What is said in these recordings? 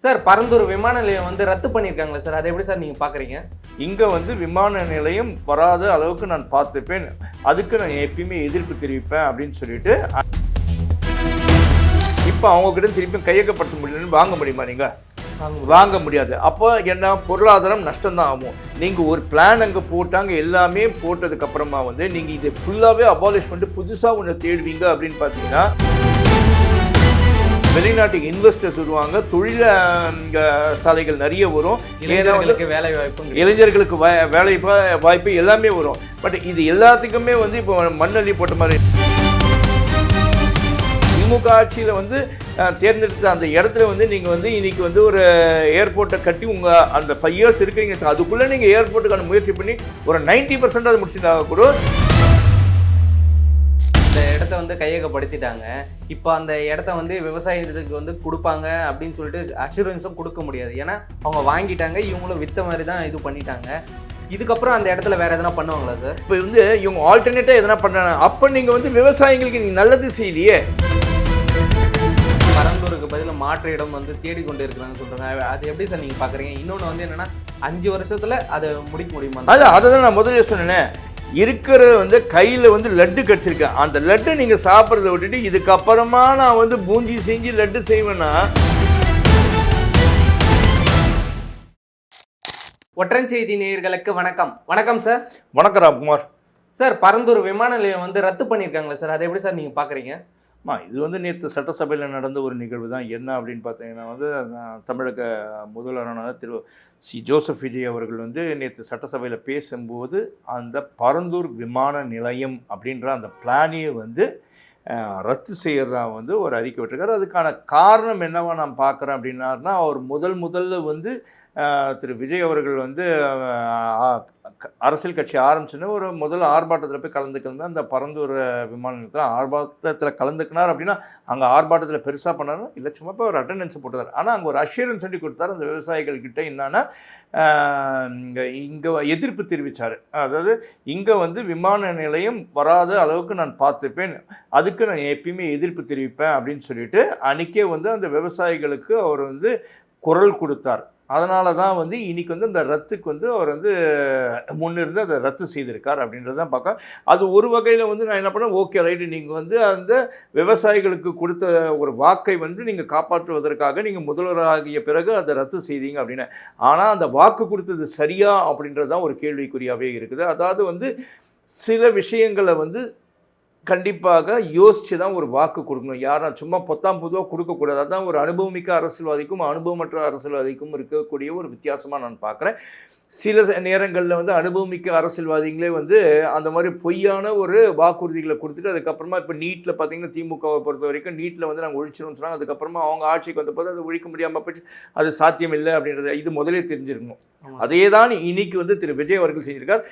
Sir Parandur விமான நிலையம் வந்து ரத்து பண்ணியிருக்காங்களா சார்? அதை எப்படி சார் நீங்கள் பார்க்குறீங்க? இங்கே வந்து விமான நிலையம் வராத அளவுக்கு நான் பார்த்துப்பேன், அதுக்கு நான் எப்பயுமே எதிர்ப்பு தெரிவிப்பேன் அப்படின்னு சொல்லிட்டு இப்போ அவங்கக்கிட்ட திருப்பி கையகப்படுத்த முடியலன்னு வாங்க முடியுமா? நீங்கள் வாங்க முடியாது. அப்போ என்ன, பொருளாதாரம் நஷ்டம்தான் ஆகும். நீங்கள் ஒரு பிளான் அங்கே போட்டாங்க, எல்லாமே போட்டதுக்கப்புறமா வந்து நீங்கள் இதை ஃபுல்லாகவே அபாலிஷ் பண்ணிட்டு புதுசாக ஒன்று தேடுவீங்க அப்படின்னு பார்த்தீங்கன்னா வெளிநாட்டுக்கு இன்வெஸ்டர்ஸ் வருவாங்க, தொழில சாலைகள் நிறைய வரும், வேலை வாய்ப்பு, இளைஞர்களுக்கு வேலை வாய்ப்பு எல்லாமே வரும். பட் இது எல்லாத்துக்குமே வந்து இப்போ மண்ணள்ளி போட்ட மாதிரி திமுக ஆட்சியில் வந்து தேர்ந்தெடுத்த அந்த இடத்துல வந்து நீங்கள் வந்து இன்றைக்கி வந்து ஒரு ஏர்போர்ட்டை கட்டி உங்கள் அந்த 5 இயர்ஸ் இருக்கிறீங்க, அதுக்குள்ளே நீங்கள் ஏர்போர்ட்டுக்கான முயற்சி பண்ணி ஒரு 90% அது முடிச்சுட்டாங்க கூட இடத்த வந்து கையகப்படுத்திட்டாங்க. இப்போ அந்த இடத்த வந்து விவசாயத்துக்கு வந்து கொடுப்பாங்க அப்படின்னு சொல்லிட்டு அஷூரன்ஸும் கொடுக்க முடியாது. ஏன்னா அவங்க வாங்கிட்டாங்க, இவங்களும் வித்த மாதிரி தான் இது பண்ணிட்டாங்க. இதுக்கப்புறம் அந்த இடத்துல வேற எதனா பண்ணுவாங்களா சார்? இப்போ வந்து இவங்க ஆல்டர்னேட்டாக எதனா பண்ணுறாங்க. அப்போ நீங்கள் வந்து விவசாயிகளுக்கு நீங்கள் நல்லது செய்யலையே. பரந்தூருக்கு பதில் மாற்று இடம் வந்து தேடிக்கொண்டு இருக்கிறாங்கன்னு சொல்கிறாங்க. அது எப்படி சார் நீங்கள் பார்க்குறீங்க? இன்னொன்று வந்து என்னென்னா 5 வருஷத்தில் அதை முடிக்க முடியுமா? அதை தான் நான் முதல்ல சொன்னேன். இருக்கிற வந்து கையில் வந்து லட்டு கடிச்சிருக்கேன், அந்த லட்டு நீங்கள் சாப்பிட்றத விட்டுட்டு இதுக்கப்புறமா நான் வந்து பூந்தி செஞ்சு லட்டு செய்வேன்னா. ஒற்றஞ்செய்தி நேயர்களுக்கு வணக்கம். வணக்கம் சார். வணக்கம் ராம்குமார். சார் பரந்தூர் விமான நிலையம் வந்து ரத்து பண்ணியிருக்காங்களா சார்? அதை எப்படி சார் நீங்கள் பார்க்குறீங்க? இது வந்து நேற்று சட்டசபையில் நடந்த ஒரு நிகழ்வு தான். என்ன அப்படின்னு பார்த்தீங்கன்னா வந்து தமிழக முதல்வரான திரு ஜோசப் விஜய் அவர்கள் வந்து நேற்று சட்டசபையில் பேசும்போது அந்த பரந்தூர் விமான நிலையம் அப்படின்ற அந்த பிளானையே வந்து ரத்து செய்கிறதா வந்து ஒரு அறிக்கை விட்டுருக்காரு. அதுக்கான காரணம் என்னவா நான் பார்க்குறேன் அப்படின்னாருனா, அவர் முதல்ல வந்து திரு விஜய் அவர்கள் வந்து அரசியல் கட்சி ஆரம்பிச்சுன்னு ஒரு முதல் ஆர்ப்பாட்டத்தில் போய் கலந்துக்கிறது. அந்த பரந்தூர் விமான நிலையத்தில் ஆர்ப்பாட்டத்தில் கலந்துக்கினார் அப்படின்னா அங்கே ஆர்ப்பாட்டத்தில் பெருசாக பண்ணார் இல்லை, சும்மா போய் ஒரு அட்டண்டன்ஸ் போட்டுறாரு. ஆனால் அங்கே ஒரு அஷூரன்ஸ் சொல்லி கொடுத்தாரு அந்த விவசாயிகள்கிட்ட. என்னன்னா இங்கே எதிர்ப்பு தெரிவித்தார். அதாவது இங்கே வந்து விமான நிலையம் வராத அளவுக்கு நான் பார்த்துப்பேன், அதுக்கு நான் எப்பயுமே எதிர்ப்பு தெரிவிப்பேன் அப்படின்னு சொல்லிட்டு அன்றைக்கே வந்து அந்த விவசாயிகளுக்கு அவர் வந்து குரல் கொடுத்தார். அதனால தான் வந்து இன்றைக்கி வந்து அந்த ரத்துக்கு வந்து அவர் வந்து முன்னிருந்து அதை ரத்து செய்திருக்கார் அப்படின்றது தான் பார்க்க. அது ஒரு வகையில் வந்து நான் என்ன பண்ணேன், ஓகே ரைட்டு, நீங்கள் வந்து அந்த விவசாயிகளுக்கு கொடுத்த ஒரு வாக்கை வந்து நீங்கள் காப்பாற்றுவதற்காக நீங்கள் முதல்வராகிய பிறகு அதை ரத்து செய்தீங்க அப்படின்னு. ஆனால் அந்த வாக்கு கொடுத்தது சரியா அப்படின்றது தான் ஒரு கேள்விக்குறியாகவே இருக்குது. அதாவது வந்து சில விஷயங்களை வந்து கண்டிப்பாக யோசித்து தான் ஒரு வாக்கு கொடுக்கணும். யாரும் சும்மா பொதுவாக கொடுக்கக்கூடாது. அதுதான் ஒரு அனுபவமிக்க அரசியல்வாதிக்கும் அனுபவமற்ற அரசியல்வாதிக்கும் இருக்கக்கூடிய ஒரு வித்தியாசமாக நான் பார்க்குறேன். சில நேரங்களில் வந்து அனுபவமிக்க அரசியல்வாதிகளே வந்து அந்த மாதிரி பொய்யான ஒரு வாக்குறுதிகளை கொடுத்துட்டு அதுக்கப்புறமா இப்போ நீட்டில் பார்த்திங்கன்னா திமுகவை பொறுத்த வரைக்கும் நீட்டில் வந்து நாங்கள் ஒழிச்சிடும்னு சொன்னாங்க. அதுக்கப்புறமா அவங்க ஆட்சிக்கு வந்த போது அதை ஒழிக்க முடியாமல் போச்சு, அது சாத்தியம் இல்லை அப்படின்றது இது முதலே தெரிஞ்சிருக்கணும். அதே தான் இன்னைக்கு வந்து திரு விஜய் அவர்கள் செஞ்சுருக்கார்.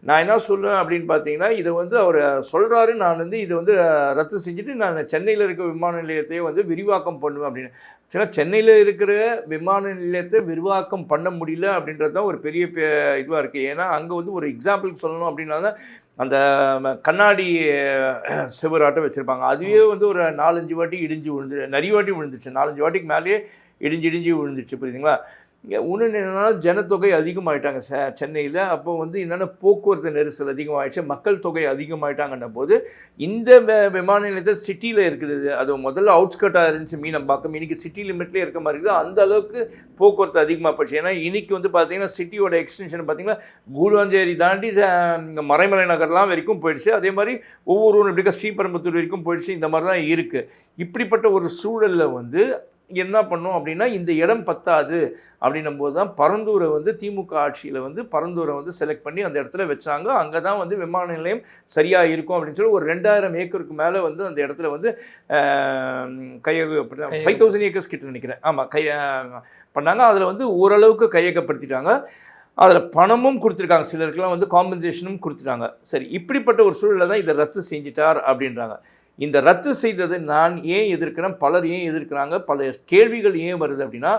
நான் என்ன சொல்லுவேன் அப்படின்னு பார்த்தீங்கன்னா, இதை வந்து அவர் சொல்கிறாரு, நான் வந்து இதை வந்து ரத்து செஞ்சுட்டு நான் சென்னையில் இருக்கிற விமான நிலையத்தையே வந்து விரிவாக்கம் பண்ணுவேன் அப்படின்னு. சில சென்னையில் இருக்கிற விமான நிலையத்தை விரிவாக்கம் பண்ண முடியல அப்படின்றது தான் ஒரு பெரிய இதுவாக இருக்குது. ஏன்னா அங்கே வந்து ஒரு எக்ஸாம்பிளுக்கு சொல்லணும் அப்படின்னா தான் அந்த கண்ணாடி செவராட்டம் வச்சுருப்பாங்க. அதுவே வந்து ஒரு 4-5 வாட்டி இடிஞ்சு நிறைய வாட்டி விழுந்துச்சு, 4-5 வாட்டிக்கு மேலேயே இடிஞ்சு விழுந்துச்சு, புரியுதுங்களா? இன்னொன்று என்னென்னா ஜனத்தொகை அதிகமாகிட்டாங்க சென்னையில். அப்போ வந்து என்னென்னா போக்குவரத்து நெரிசல் அதிகமாகிடுச்சு, மக்கள் தொகை அதிகமாகிட்டாங்கன்ன போது இந்த விமான நிலையத்தை சிட்டியில் இருக்குது. அது முதல்ல அவுட்ஸ்கர்ட்டாக இருந்துச்சு மீனம்பாக்கம், இன்றைக்கி சிட்டி லிமிட்லேயே இருக்க மாதிரி இருக்குது. அந்த அளவுக்கு போக்குவரத்து அதிகமாக போச்சு. ஏன்னா இன்றைக்கி வந்து பார்த்திங்கன்னா சிட்டியோட எக்ஸ்டென்ஷன் பார்த்திங்கன்னா கூடுவாஞ்சேரி தாண்டி மறைமலை நகர்லாம் வரைக்கும் போயிடுச்சு. அதே மாதிரி ஒவ்வொரு ஊரும் இப்படி ஸ்ரீபெரும்புத்தூர் வரைக்கும் போயிடுச்சு. இந்த மாதிரி தான் இருக்குது. இப்படிப்பட்ட ஒரு சூழலில் வந்து என்ன பண்ணோம் அப்படின்னா, இந்த இடம் பத்தாது அப்படின்னும் போது தான் பரந்தூரை வந்து திமுக ஆட்சியில் வந்து பரந்தூரை வந்து செலக்ட் பண்ணி அந்த இடத்துல வச்சாங்க. அங்கே தான் வந்து விமான நிலையம் சரியாக இருக்கும் அப்படின்னு சொல்லி ஒரு 2000 ஏக்கருக்கு மேலே வந்து அந்த இடத்துல வந்து 5000 ஏக்கர்ஸ் கிட்ட நினைக்கிறேன், ஆமாம், பண்ணாங்க. அதில் வந்து ஓரளவுக்கு கையகப்படுத்திட்டாங்க. அதில் பணமும் கொடுத்துருக்காங்க, சிலருக்குலாம் வந்து காம்பன்சேஷனும் கொடுத்துட்டாங்க. சரி, இப்படிப்பட்ட ஒரு சூழலில் தான் இதை ரத்து செஞ்சிட்டார் அப்படின்றாங்க. இந்த ரத்து செய்தது நான் ஏன் எதிர்க்கிறேன், பலர் ஏன் எதிர்க்கிறாங்க, பல கேள்விகள் ஏன் வருது அப்படின்னா,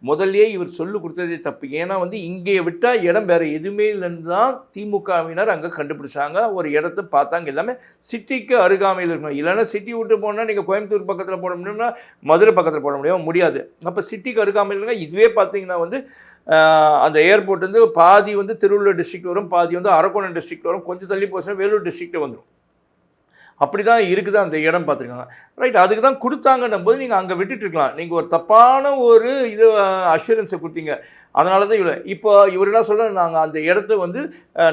முதல்லயே இவர் சொல்லு கொடுத்ததே தப்பு. ஏன்னா வந்து இங்கே விட்டால் இடம் வேறு எதுவுமே இல்லைன்னு தான் திமுகவினர் அங்கே கண்டுபிடிச்சாங்க. ஒரு இடத்த பார்த்தாங்க, எல்லாமே சிட்டிக்கு அருகாமையில் இருக்கணும். இல்லைன்னா சிட்டி விட்டு போனால் நீங்கள் கோயம்புத்தூர் பக்கத்தில் போட முடியும்னா மதுரை பக்கத்தில் போட முடியாது. அப்போ சிட்டிக்கு அருகாமையில் இருக்க இதுவே பார்த்தீங்கன்னா வந்து அந்த ஏர்போர்ட் வந்து பாதி வந்து திருவள்ளூர் டிஸ்ட்ரிக்ட் வரும், பாதி வந்து அரக்கோணம் டிஸ்ட்ரிக்ட் வரும், கொஞ்சம் தள்ளி போச்சுன்னா வேலூர் டிஸ்ட்ரிக்ட் வந்துடும். அப்படி தான் இருக்குது அந்த இடம் பார்த்துருக்காங்க. ரைட், அதுக்கு தான் கொடுத்தாங்கன்னும் போது நீங்கள் அங்கே விட்டுட்டுருக்கலாம். நீங்கள் ஒரு தப்பான ஒரு இது அஷூரன்ஸை கொடுத்தீங்க, அதனால தான் இவ்வளோ. இப்போ இவர் என்ன சொல்ல, நாங்கள் அந்த இடத்த வந்து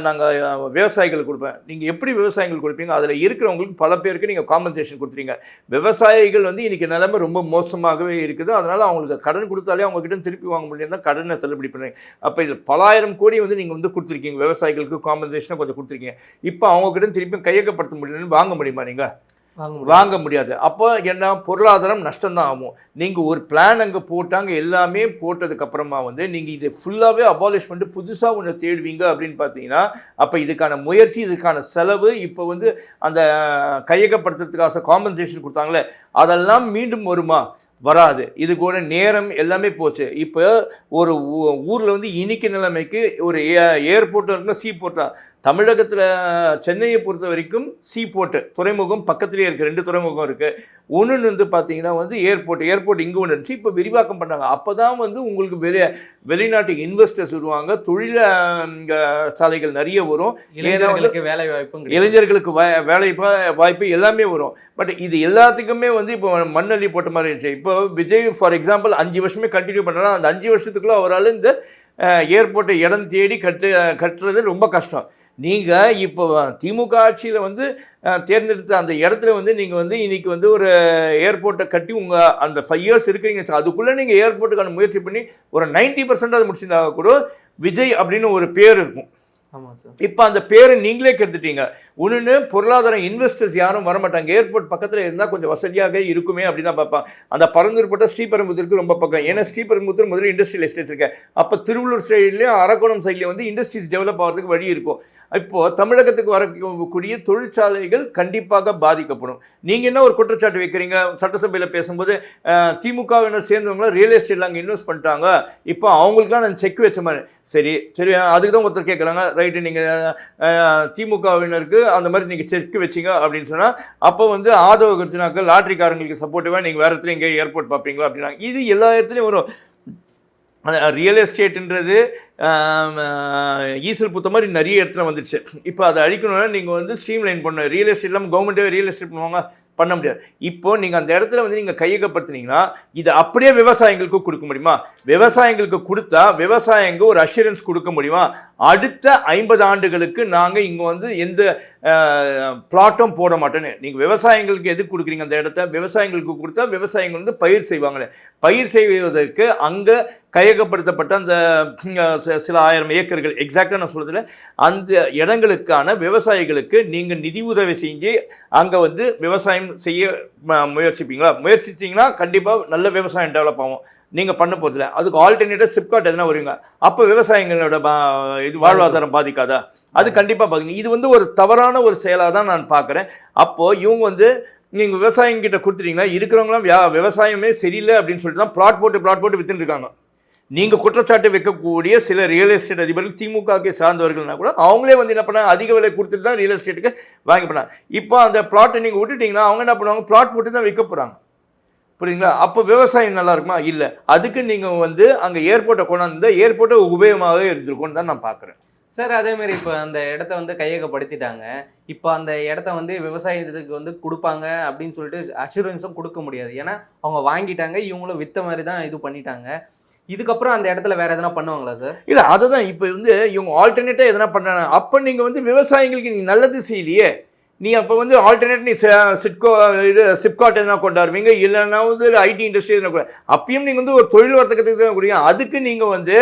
நாங்கள் விவசாயிகளுக்கு கொடுப்பேன். நீங்கள் எப்படி விவசாயிகளுக்கு கொடுப்பீங்க? அதில் இருக்கிறவங்களுக்கு பல பேருக்கு நீங்கள் காம்பன்சேஷன் கொடுத்துறீங்க. விவசாயிகள் வந்து இன்றைக்கி நிலைமை ரொம்ப மோசமாகவே இருக்குது. அதனால் அவங்களுக்கு கடன் கொடுத்தாலே அவங்ககிட்ட திருப்பி வாங்க முடியும் தான் கடனை தள்ளுபடி பண்ணுறீங்க. அப்போ இதில் பலாயிரம் கோடி வந்து நீங்கள் வந்து கொடுத்துருக்கீங்க, விவசாயிகளுக்கு காம்பன்சேஷனை கொஞ்சம் கொடுத்துருக்கீங்க. இப்போ அவங்ககிட்ட திருப்பி கையகப்படுத்த முடியலன்னு வாங்க முடியுமா? நீங்கள் வாங்க முடியாது. அப்போ என்ன, பொருளாதாரம் நஷ்டம்தான் ஆகும். நீங்கள் ஒரு பிளான் அங்கே போட்டாங்க, எல்லாமே போட்டதுக்கப்புறமா வந்து நீங்கள் இதை ஃபுல்லாகவே அபாலிஷ் பண்ணிட்டு புதுசாக ஒன்று தேடுவீங்க அப்படின்னு பார்த்தீங்கன்னா, அப்போ இதுக்கான முயற்சி, இதுக்கான செலவு, இப்போ வந்து அந்த கையகப்படுத்துறதுக்காக காம்பன்சேஷன் கொடுத்தாங்களே அதெல்லாம் மீண்டும் வருமா? வராது. இது கூட நேரம் எல்லாமே போச்சு. இப்போ ஒரு ஊரில் வந்து இன்னைக்கு நிலைமைக்கு ஒரு ஏர்போர்ட் இருக்குன்னா சீ போர்ட்டா. தமிழகத்தில் சென்னையை பொறுத்த வரைக்கும் சீ போர்ட்டு துறைமுகம் பக்கத்துலேயே இருக்குது, 2 துறைமுகம் இருக்குது. ஒன்று வந்து பார்த்தீங்கன்னா வந்து ஏர்போர்ட் இங்கே ஒன்று இருந்துச்சு, இப்போ விரிவாக்கம் பண்ணாங்க. அப்போ தான் வந்து உங்களுக்கு வெளிநாட்டு இன்வெஸ்டர்ஸ் வருவாங்க, தொழில் சாலைகள் நிறைய வரும், இளைஞர்களுக்கு வேலை வாய்ப்பு எல்லாமே வரும். பட் இது எல்லாத்துக்குமே வந்து இப்போ மண்ணள்ளி போட்ட மாதிரி இருந்துச்சு. இப்போ விஜய் ஃபார் எக்ஸாம்பிள் 5 வருஷமே கண்டினியூ பண்ணுறா, அந்த 5 வருஷத்துக்குள்ளே அவரால் இந்த ஏர்போர்ட்டை இடம் தேடி கட்டுறது ரொம்ப கஷ்டம். நீங்கள் இப்போ திமுக ஆட்சியில் வந்து தேர்ந்தெடுத்த அந்த இடத்துல வந்து நீங்கள் வந்து இன்றைக்கி வந்து ஒரு ஏர்போர்ட்டை கட்டி உங்கள் அந்த 5 இயர்ஸ் இருக்கிறீங்க, அதுக்குள்ளே நீங்கள் ஏர்போர்ட்டுக்கான முயற்சி பண்ணி ஒரு 90% அது முடிச்சிருந்தா கூட விஜய் அப்படின்னு ஒரு பேர் இருக்கும். ஆமாம் சார். இப்போ அந்த பேரை நீங்களே கெடுத்துட்டீங்க. ஒன்று, பொருளாதார இன்வெஸ்டர்ஸ் யாரும் வரமாட்டாங்க. ஏர்போர்ட் பக்கத்தில் இருந்தால் கொஞ்சம் வசதியாக இருக்குமே அப்படி தான் பார்ப்பான். அந்த பரந்தூர் போட்டால் ஸ்ரீபெரும்புத்தூருக்கு ரொம்ப பக்கம். ஏன்னா ஸ்ரீபெரும்புத்தூர் முதல்ல இண்டஸ்ட்ரியல் எஸ்டேட்ஸ் இருக்கு. அப்போ திருவள்ளூர் சைட்லேயும் அரக்கோணம் சைட்லேயும் வந்து இண்டஸ்ட்ரீஸ் டெவலப் ஆகிறதுக்கு வழி இருக்கும். இப்போது தமிழகத்துக்கு வரக்கூடிய தொழிற்சாலைகள் கண்டிப்பாக பாதிக்கப்படும். நீங்கள் என்ன ஒரு குற்றச்சாட்டு வைக்கிறீங்க? சட்டசபையில் பேசும்போது திமுகவினர் சேர்ந்தவங்களாம் ரியல் எஸ்டேட்டில் அங்கே இன்வெஸ்ட் பண்ணிட்டாங்க, இப்போ அவங்களுக்குலாம் நான் செக் வச்ச மாதிரி. சரி, அதுக்கு தான் ஒருத்தர் கேட்குறாங்க, ரைட்டு, நீங்கள் திமுகவினருக்கு அந்த மாதிரி நீங்கள் செக் வச்சிங்க அப்படின்னு சொன்னால் அப்போ வந்து ஆதவ கர்ஜனாக்கள் லாட்ரிக்காரங்களுக்கு சப்போர்ட்டிவாக நீங்கள் வேறு இடத்துல எங்கே ஏர்போர்ட் பார்ப்பீங்களா அப்படின்னா, இது எல்லா இடத்துலையும் வரும். ரியல் எஸ்டேட்டுன்றது ஈசல் புத்த மாதிரி நிறைய இடத்துல வந்துடுச்சு. இப்போ அதை அழிக்கணும்னா நீங்கள் வந்து ஸ்ட்ரீம்லைன் பண்ணணும். ரியல் எஸ்டேட் இல்லாமல் கவர்மெண்ட்டே ரியல் எஸ்டேட் பண்ணுவாங்க, பண்ண முடியாது. இப்போது நீங்கள் அந்த இடத்துல வந்து நீங்கள் கையகப்படுத்தினீங்கன்னா இதை அப்படியே விவசாயிகளுக்கு கொடுக்க முடியுமா? விவசாயிகளுக்கு கொடுத்தா விவசாயிங்க ஒரு அஷூரன்ஸ் கொடுக்க முடியுமா? அடுத்த 50 ஆண்டுகளுக்கு நாங்கள் இங்கே வந்து எந்த பிளாட்டும் போட மாட்டேன்னு. நீங்கள் விவசாயிகளுக்கு எதுக்கு கொடுக்குறீங்க? அந்த இடத்த விவசாயிகளுக்கு கொடுத்தா விவசாயிகள் வந்து பயிர் செய்வாங்களே, பயிர் செய்வதற்கு அங்கே கையகப்படுத்தப்பட்ட அந்த சில 1000 ஏக்கர்கள் எக்ஸாக்டாக நான் சொல்கிறதுல அந்த இடங்களுக்கான விவசாயிகளுக்கு நீங்கள் நிதி உதவி செஞ்சு அங்கே வந்து விவசாயம் செய்ய முயற்சிச்சிங்கன்னா கண்டிப்பாக நல்ல விவசாயம் டெவலப் ஆகும். நீங்கள் பண்ண போதில்லை. அதுக்கு ஆல்டர்னேட்டிவ் சிப்காட் எதுனா வருவீங்க, அப்போ விவசாயிகளோட இது வாழ்வாதாரம் பாதிக்காதா? அது கண்டிப்பாக பாதிக்கும். இது வந்து ஒரு தவறான ஒரு செயலாக தான் நான் பார்க்குறேன். அப்போது இவங்க வந்து நீங்கள் விவசாயிங்கிட்ட கொடுத்துட்டீங்கன்னா இருக்கிறவங்களாம் விவசாயமே சரியில்லை அப்படின்னு சொல்லிட்டு தான் பிளாட் போட்டு வித்துட்டு இருக்காங்க. நீங்கள் குற்றச்சாட்டு வைக்கக்கூடிய சில ரியல் எஸ்டேட் அதிபர்கள் திமுகவுக்கு சார்ந்தவர்கள்னா கூட அவங்களே வந்து என்ன பண்ணால் அதிக விலை கொடுத்துட்டு தான் ரியல் எஸ்டேட்டுக்கு வாங்கி பண்ணாங்க. இப்போ அந்த பிளாட்டை நீங்கள் விட்டுட்டிங்கன்னா அவங்க என்ன பண்ணுவாங்க, பிளாட் போட்டு தான் விற்க போகிறாங்க. புரியுங்களா? அப்போ விவசாயம் நல்லா இருக்குமா? இல்லை. அதுக்கு நீங்கள் வந்து அங்கே ஏர்போர்ட்டை கொண்டாந்து ஏர்போர்ட்டை உபயோகமாகவே இருந்திருக்கும்னு தான் நான் பார்க்குறேன் சார். அதேமாரி இப்போ அந்த இடத்த வந்து கையகப்படுத்திட்டாங்க. இப்போ அந்த இடத்த வந்து விவசாயத்துக்கு வந்து கொடுப்பாங்க அப்படின்னு சொல்லிட்டு அஷூரன்ஸும் கொடுக்க முடியாது. ஏன்னா அவங்க வாங்கிட்டாங்க, இவங்களும் விற்ற மாதிரி தான் இது பண்ணிட்டாங்க. இதுக்கப்புறம் அந்த இடத்துல வேறு எதனா பண்ணுவாங்களா சார்? இல்லை, அதை தான் இப்போ வந்து இவங்க ஆல்டர்னேட்டாக எதனா பண்ணுறாங்க. அப்போ நீங்கள் வந்து விவசாயிகளுக்கு நீங்கள் நல்லது செய்யலையே. நீ அப்போ வந்து ஆல்டர்னேட் நீ சிப்காட் எதனா கொண்டாடுவீங்க, இல்லைன்னா வந்து ஐடி இண்டஸ்ட்ரி எதனா கூட, அப்பயும் நீங்கள் வந்து ஒரு தொழில் வர்த்தகத்துக்கு தான் கொடுங்க. அதுக்கு நீங்கள் வந்து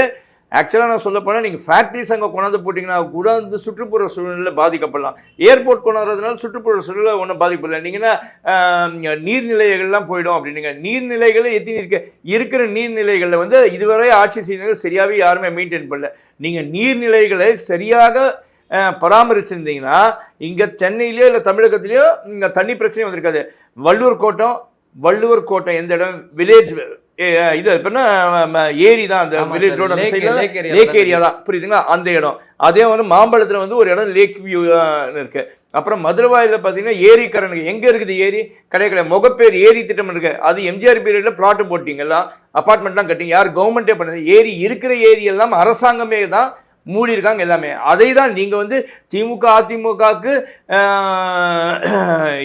ஆக்சுவலாக நான் சொல்ல போனால் நீங்கள் ஃபேக்ட்ரிஸ் அங்கே கொண்டாந்து போட்டிங்கன்னா கூட வந்து சுற்றுப்புற சூழ்நிலை பாதிக்கப்படலாம். ஏர்போர்ட் கொண்டாடுறதுனால சுற்றுப்புற சூழ்நிலை ஒன்றும் பாதிக்கப்படல. நீங்கன்னா நீர்நிலைகள்லாம் போயிடும் அப்படின்னுங்க. நீர்நிலைகளை எத்தனை இருக்கிற நீர்நிலைகளில் வந்து இதுவரை ஆட்சி செய்தவர்கள் சரியாகவே யாருமே மெயின்டைன் பண்ணல. நீங்கள் நீர்நிலைகளை சரியாக பராமரிச்சிருந்தீங்கன்னா இங்கே சென்னையிலையோ இல்லை தமிழகத்திலையோ இங்கே தண்ணி பிரச்சனையும் வந்திருக்காது. வள்ளுவர் கோட்டம் எந்த இடம்? வில்லேஜ் இது எப்படின்னா ஏரி தான், அந்த வில்லேஜ் ரோடு அந்த சைடில் லேக் ஏரியா தான், புரியுதுங்களா? அந்த இடம். அதே வந்து மாம்பழத்தில் வந்து ஒரு இடம் லேக் வியூ இருக்குது. அப்புறம் மதுரவாயில் பார்த்தீங்கன்னா ஏரி கரனுக்கு எங்கே இருக்குது ஏரி? கிடையாது. முகப்பேர் ஏரி திட்டம் இருக்குது. அது எம்ஜிஆர் பீரியடில் பிளாட்டு போட்டிங்களா, அப்பார்ட்மெண்ட்லாம் கட்டிங்க. யார் கவர்மெண்ட்டே பண்ணுது? ஏரி இருக்கிற ஏரி எல்லாம் அரசாங்கமே தான் மூடி இருக்காங்க எல்லாமே. அதை தான் நீங்கள் வந்து திமுக அதிமுகவுக்கு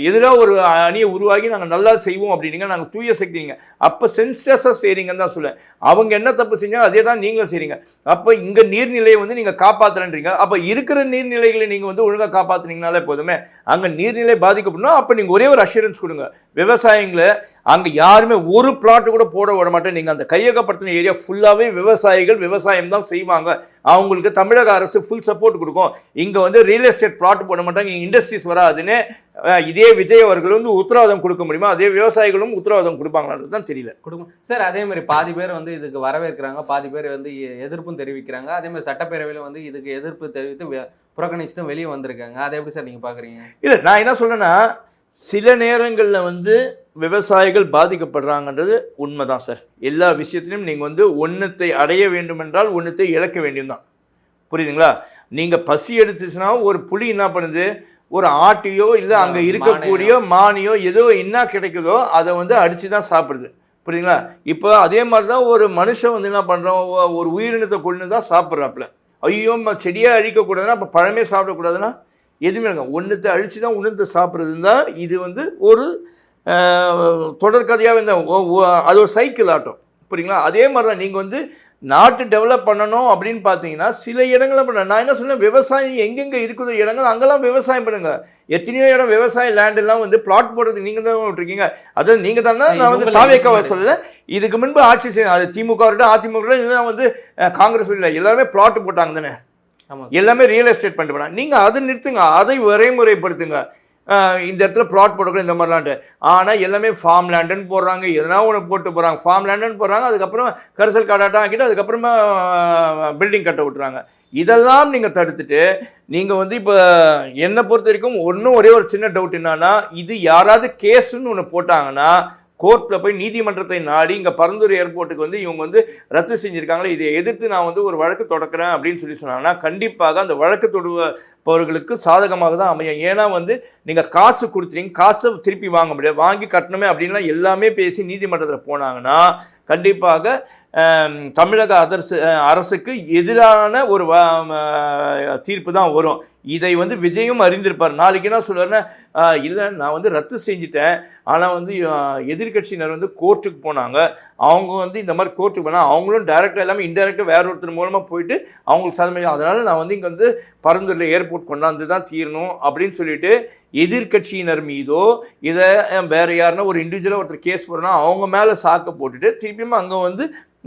எதிராக ஒரு அணியை உருவாகி நாங்கள் நல்லா செய்வோம் அப்படின்னீங்க, நாங்கள் தூய சக்திங்க. அப்போ சென்சஸாக செய்கிறீங்கன்னு தான் சொல்லுவேன். அவங்க என்ன தப்பு செஞ்சாலும் அதே தான் நீங்களும் செய்கிறீங்க. அப்போ இங்கே நீர்நிலையை வந்து நீங்கள் காப்பாற்றுறன்றீங்க. அப்போ இருக்கிற நீர்நிலைகளை நீங்கள் வந்து ஒழுங்காக காப்பாற்றுனீங்கனாலே போதுமே. அங்கே நீர்நிலை பாதிக்கப்படணும். அப்போ நீங்கள் ஒரே ஒரு அஷூரன்ஸ் கொடுங்க, விவசாயிங்களை அங்கே யாருமே ஒரு பிளாட்டு கூட போட விட மாட்டேன். நீங்கள் அந்த கையகப்படுத்தின ஏரியா ஃபுல்லாகவே விவசாயிகள் விவசாயம் தான் செய்வாங்க. அவங்களுக்கு தமிழக அரசு ஃபுல் சப்போர்ட் கொடுக்கும். இங்கே வந்து ரியல் எஸ்டேட் பிளாட் போட மாட்டாங்க, இங்கே இண்டஸ்ட்ரீஸ் வராதுன்னு இதே விஜய் அவர்கள் வந்து உத்தரவாதம் கொடுக்க முடியுமா? அதே விவசாயிகளும் உத்தரவாதம் கொடுப்பாங்களான்றது தான் தெரியல. கொடுக்கும் சார். அதே மாதிரி பாதி பேர் வந்து இதுக்கு வரவேற்கிறாங்க, பாதி பேர் வந்து எதிர்ப்பும் தெரிவிக்கிறாங்க. அதே மாதிரி சட்டப்பேரவையில் வந்து இதுக்கு எதிர்ப்பு தெரிவித்து புறக்கணிச்சுட்டும் வெளியே வந்திருக்காங்க. அதை எப்படி சார் நீங்கள் பார்க்குறீங்க? இல்லை, நான் என்ன சொல்கிறேன்னா, சில நேரங்களில் வந்து விவசாயிகள் பாதிக்கப்படுறாங்கன்றது உண்மைதான் சார். எல்லா விஷயத்திலையும் நீங்கள் வந்து ஒன்றத்தை அடைய வேண்டும் என்றால் ஒன்றத்தை இழக்க வேண்டியும் தான், புரியுதுங்களா? நீங்கள் பசி எடுத்துச்சுன்னா ஒரு புலி என்ன பண்ணுது, ஒரு ஆட்டையோ இல்லை அங்கே இருக்கக்கூடிய மானியோ ஏதோ என்ன கிடைக்குதோ அதை வந்து அடித்து தான் சாப்பிடுது, புரியுதுங்களா? இப்போ அதே மாதிரி தான் ஒரு மனுஷன் வந்து என்ன பண்ணுறோம், ஒரு உயிரினத்தை கொண்டு தான் சாப்பிட்றாப்புல. ஐயோ செடியாக அழிக்கக்கூடாதுன்னா அப்போ பழமே சாப்பிடக்கூடாதுன்னா எதுவுமே இருக்க, ஒன்றத்தை அழித்து தான் உணர்ந்து சாப்பிட்றது தான். இது வந்து ஒரு தொடர்கதையாக இந்த அது ஒரு சைக்கிள் ஆட்டம், புரியுங்களா? அதே மாதிரி தான் நீங்கள் வந்து நாட்டு டெவலப் பண்ணணும் அப்படின்னு பார்த்தீங்கன்னா சில இடங்களை பண்ண. நான் என்ன சொன்னேன், விவசாயம் எங்கெங்கே இருக்குதோ இடங்கள் அங்கெல்லாம் விவசாயம் பண்ணுங்க. எத்தனையோ இடம் விவசாய லேண்டெல்லாம் வந்து பிளாட் போடுறதுக்கு நீங்கள் தான் விட்டுருக்கீங்க. அதாவது நீங்கள் தானே, நான் வந்து தாவேக்காவை சொல்லலை. இதுக்கு முன்பு ஆட்சி செய்ய அது திமுக அதிமுக இதெல்லாம் வந்து காங்கிரஸ் இல்லை, எல்லாருமே பிளாட் போட்டாங்க தானே, எல்லாமே ரியல் எஸ்டேட் பண்ணிட்டு போனாங்க. நீங்கள் அதை நிறுத்துங்க, அதை வரைமுறைப்படுத்துங்க. இந்த இடத்துல பிளாட் போடக்கூட இந்த மாதிரிலான்ட்டு. ஆனால் எல்லாமே ஃபார்ம் லேண்டுன்னு போடுறாங்க, எதனா ஒன்று போட்டு போகிறாங்க, ஃபார்ம் லேண்டுன்னு போடுறாங்க. அதுக்கப்புறம் கரிசல் காடாட்டம் ஆக்கிட்டு அதுக்கப்புறமா பில்டிங் கட்ட விட்டுறாங்க. இதெல்லாம் நீங்கள் தடுத்துட்டு நீங்கள் வந்து இப்போ என்னை பொறுத்த வரைக்கும் ஒரே ஒரு சின்ன டவுட் என்னன்னா, இது யாராவது கேஸுன்னு ஒன்று போட்டாங்கன்னா கோர்ட்டில் போய் நீதிமன்றத்தை நாடி இங்கே பரந்தூர் ஏர்போர்ட்டுக்கு வந்து இவங்க வந்து ரத்து செஞ்சுருக்காங்களே, இதை எதிர்த்து நான் வந்து ஒரு வழக்கு தொடக்கிறேன் அப்படின்னு சொன்னாங்கன்னா கண்டிப்பாக அந்த வழக்கு தொடுப்பவர்களுக்கு சாதகமாக தான் அமையும். ஏன்னா வந்து நீங்கள் காசு கொடுத்துறீங்க, காசை திருப்பி வாங்க முடியாது, வாங்கி கட்டணுமே அப்படின்லாம் எல்லாமே பேசி நீதிமன்றத்தில் போனாங்கன்னா கண்டிப்பாக தமிழக அரசுக்கு எதிரான ஒரு தீர்ப்பு தான் வரும். இதை வந்து விஜயும் அறிந்திருப்பார். நாளைக்கு என்ன சொல்லுவார்னா, இல்லை நான் வந்து ரத்து செஞ்சுட்டேன், ஆனால் வந்து எதிர்கட்சியினர் வந்து கோர்ட்டுக்கு போனாங்க, அவங்க வந்து இந்த மாதிரி கோர்ட்டுக்கு போனால் அவங்களும் டைரெக்டாக எல்லாமே இன்டெரக்டாக வேற ஒருத்தர் மூலமாக போயிட்டு அவங்களுக்கு சாதனை, அதனால் நான் வந்து இங்கே வந்து பரந்தூரில் ஏர்போர்ட் கொண்டாந்து தான் தீரணும் அப்படின்னு சொல்லிட்டு எதிர்கட்சியினர் மீதோ இதை வேறு யாருன்னா ஒரு இண்டிவிஜுவலாக ஒருத்தர் கேஸ் போடுறோன்னா அவங்க மேலே சாக்க போட்டுட்டு திருப்பியும் அங்கே வந்து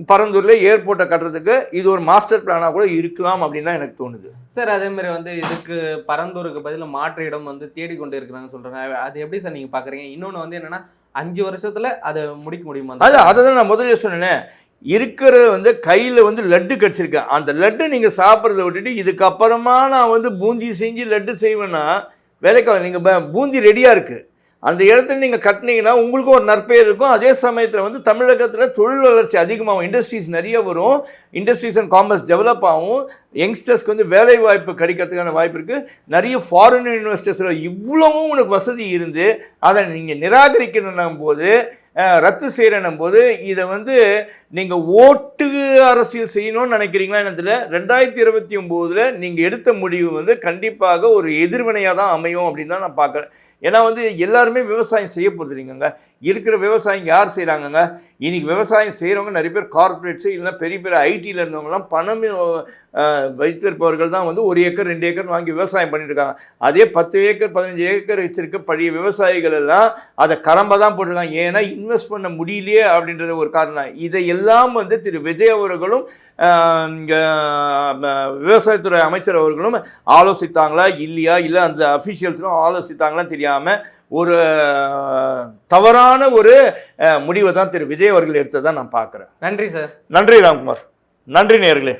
பரந்தூரில் ஏர்போர்ட்டை கட்டுறதுக்கு இது ஒரு மாஸ்டர் பிளானாக கூட இருக்கலாம் அப்படின்னு தான் எனக்கு தோணுது சார். அதே மாதிரி வந்து இதுக்கு பரந்தூருக்கு பதில் மாற்று இடம் வந்து தேடிக்கொண்டு இருக்கிறாங்கன்னு சொல்கிறாங்க. அது எப்படி சார் நீங்கள் பார்க்குறீங்க? இன்னொன்று வந்து என்னென்னா 5 வருஷத்தில் அதை முடிக்க முடியுமா? அதை தான் நான் முதல்ல சொன்னேன். இருக்கிற வந்து கையில் வந்து லட்டு கடிச்சிருக்கேன், அந்த லட்டு நீங்கள் சாப்பிட்றத விட்டுட்டு இதுக்கப்புறமா நான் வந்து பூந்தி செஞ்சு லட்டு செய்வேன்னா வேலைக்காக. நீங்கள் பூந்தி ரெடியாக இருக்குது, அந்த இடத்துல நீங்கள் கட்டினீங்கன்னா உங்களுக்கும் ஒரு நற்பெயர் இருக்கும். அதே சமயத்தில் வந்து தமிழகத்தில் தொழில் வளர்ச்சி அதிகமாகும், இண்டஸ்ட்ரீஸ் நிறைய வரும், இண்டஸ்ட்ரீஸ் அண்ட் காமர்ஸ் டெவலப் ஆகும், யங்ஸ்டர்ஸ்க்கு வந்து வேலை வாய்ப்பு கிடைக்கிறதுக்கான வாய்ப்பு இருக்குது, நிறைய ஃபாரின் இன்வெஸ்டர்ஸ். இவ்வளவும் உனக்கு வசதி இருந்து அதை நீங்கள் நிராகரிக்கணும் போது, ரத்து செய்கிறனும் போது இதை வந்து நீங்கள் ஓட்டு அரசியல் செய்யணும்னு நினைக்கிறீங்களா? என்னத்தில் 2029 நீங்கள் எடுத்த முடிவு வந்து கண்டிப்பாக ஒரு எதிர்வினையாக தான் அமையும் அப்படின்னு தான் நான் பார்க்குறேன். ஏன்னா வந்து எல்லாருமே விவசாயம் செய்ய போகிறது இல்லைங்க. இருக்கிற விவசாயம் யார் செய்கிறாங்கங்க? இன்றைக்கி விவசாயம் செய்கிறவங்க நிறைய பேர் கார்பரேட்ஸு இல்லைன்னா பெரிய பெரிய ஐடியில் இருந்தவங்கலாம் பணம் வைத்திருப்பவர்கள் தான் வந்து 1 ஏக்கர் 2 ஏக்கர் வாங்கி விவசாயம் பண்ணிட்டு இருக்காங்க. அதே 10 ஏக்கர் 15 ஏக்கர் வச்சிருக்க பழைய விவசாயிகள் எல்லாம் அதை கரம்ப தான் போட்டிருக்காங்க. ஏன்னா இன்வெஸ்ட் பண்ண முடியலையே அப்படின்றது ஒரு காரணம். இதையெல்லாம் வந்து திரு விஜய் அவர்களும் விவசாயத்துறை அமைச்சர் அவர்களும் ஆலோசித்தாங்களா இல்லையா, இல்லை அந்த அஃபீஷியல்ஸும் ஆலோசித்தாங்களான்னு தெரியாமல் ஒரு தவறான ஒரு முடிவை தான் திரு விஜய் அவர்கள் எடுத்ததான் நான் பார்க்குறேன். நன்றி சார். நன்றி ராம்குமார். நன்றி நேயர்களே.